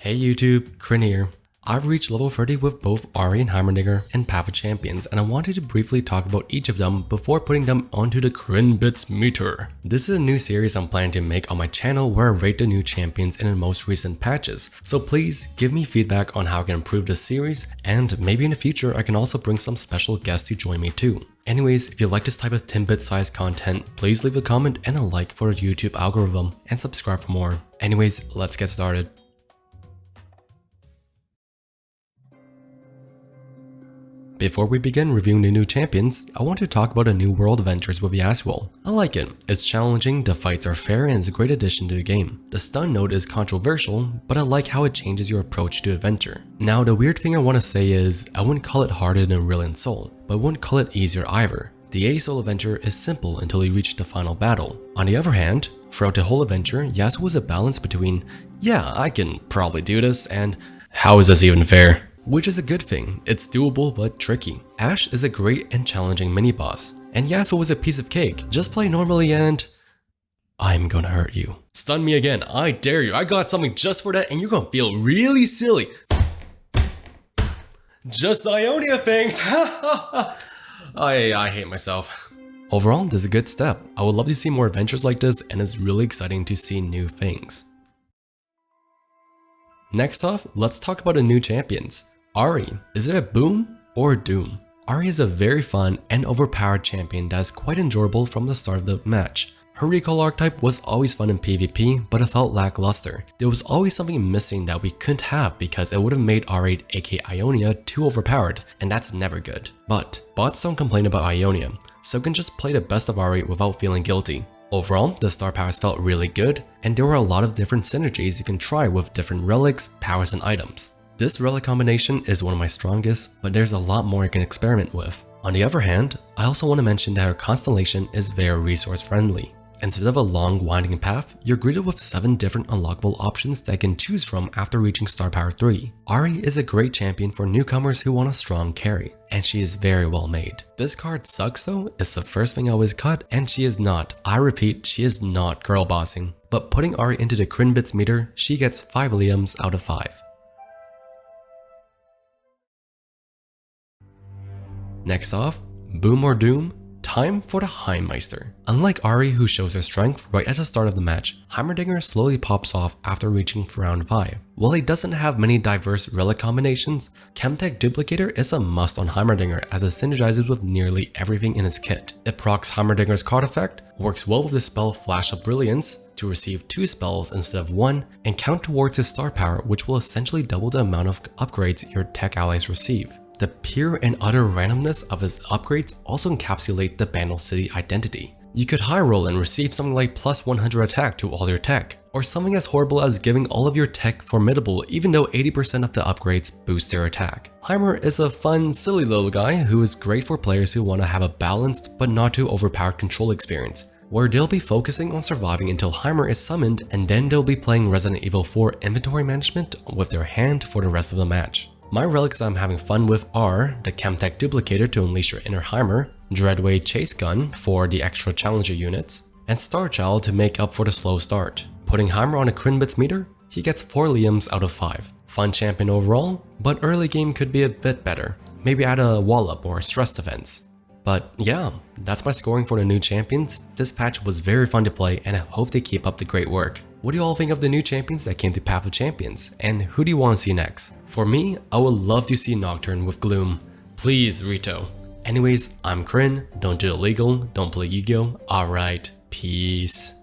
Hey YouTube, Krin here. I've reached level 30 with both Ahri and Heimerdinger and Path of Champions, and I wanted to briefly talk about each of them before putting them onto the KRINBITS meter. This is a new series I'm planning to make on my channel where I rate the new champions in the most recent patches, so please give me feedback on how I can improve this series, and maybe in the future I can also bring some special guests to join me too. Anyways, if you like this type of 10-bit size content, please leave a comment and a like for the YouTube algorithm, and subscribe for more. Anyways, let's get started. Before we begin reviewing the new champions, I want to talk about the new world adventures with Yasuo. I like it. It's challenging, the fights are fair, and it's a great addition to the game. The stun node is controversial, but I like how it changes your approach to adventure. Now, the weird thing I want to say is, I wouldn't call it harder than Brilliant Soul, but I wouldn't call it easier either. The A Soul adventure is simple until you reach the final battle. On the other hand, throughout the whole adventure, Yasuo is a balance between, yeah, I can probably do this, and how is this even fair? Which is a good thing, it's doable but tricky. Ashe is a great and challenging mini-boss, and Yasuo is a piece of cake. Just play normally and I'm gonna hurt you. Stun me again, I dare you. I got something just for that and you're gonna feel really silly. Just Ionia things. I hate myself. Overall, this is a good step. I would love to see more adventures like this, and it's really exciting to see new things. Next off, let's talk about the new champions. Ahri, is it a boom or a doom? Ahri is a very fun and overpowered champion that is quite enjoyable from the start of the match. Her recall archetype was always fun in PvP, but it felt lackluster. There was always something missing that we couldn't have because it would have made Ahri aka Ionia too overpowered, and that's never good. But bots don't complain about Ionia, so you can just play the best of Ahri without feeling guilty. Overall, the star powers felt really good, and there were a lot of different synergies you can try with different relics, powers, and items. This relic combination is one of my strongest, but there's a lot more you can experiment with. On the other hand, I also want to mention that her constellation is very resource friendly. Instead of a long winding path, you're greeted with 7 different unlockable options that you can choose from after reaching star power 3. Ahri is a great champion for newcomers who want a strong carry, and she is very well made. This card sucks though, it's the first thing I always cut, and she is not, I repeat, she is not girl bossing. But putting Ahri into the KRINBITS meter, she gets 5 liams out of 5. Next off, boom or doom? Time for the Heimmeister. Unlike Ahri, who shows her strength right at the start of the match, Heimerdinger slowly pops off after reaching round 5. While he doesn't have many diverse relic combinations, Chemtech Duplicator is a must on Heimerdinger as it synergizes with nearly everything in his kit. It procs Heimerdinger's card effect, works well with the spell Flash of Brilliance to receive 2 spells instead of 1, and count towards his star power, which will essentially double the amount of upgrades your tech allies receive. The pure and utter randomness of his upgrades also encapsulate the Bandle City identity. You could high roll and receive something like plus 100 attack to all your tech, or something as horrible as giving all of your tech formidable even though 80% of the upgrades boost their attack. Heimer is a fun, silly little guy who is great for players who want to have a balanced but not too overpowered control experience, where they'll be focusing on surviving until Heimer is summoned, and then they'll be playing Resident Evil 4 inventory management with their hand for the rest of the match. My relics I'm having fun with are the Chemtech Duplicator to unleash your inner Heimer, Dreadway Chase Gun for the extra challenger units, and Starchild to make up for the slow start. Putting Heimer on a KRINBITS meter, he gets 4 liams out of 5. Fun champion overall, but early game could be a bit better. Maybe add a wall up or stress defense. But yeah, that's my scoring for the new champions. This patch was very fun to play, and I hope they keep up the great work. What do you all think of the new champions that came to Path of Champions, and who do you want to see next? For me, I would love to see Nocturne with Gloom. Please, Rito. Anyways, I'm Krin, don't do illegal, don't play Yu-Gi-Oh! Alright, peace.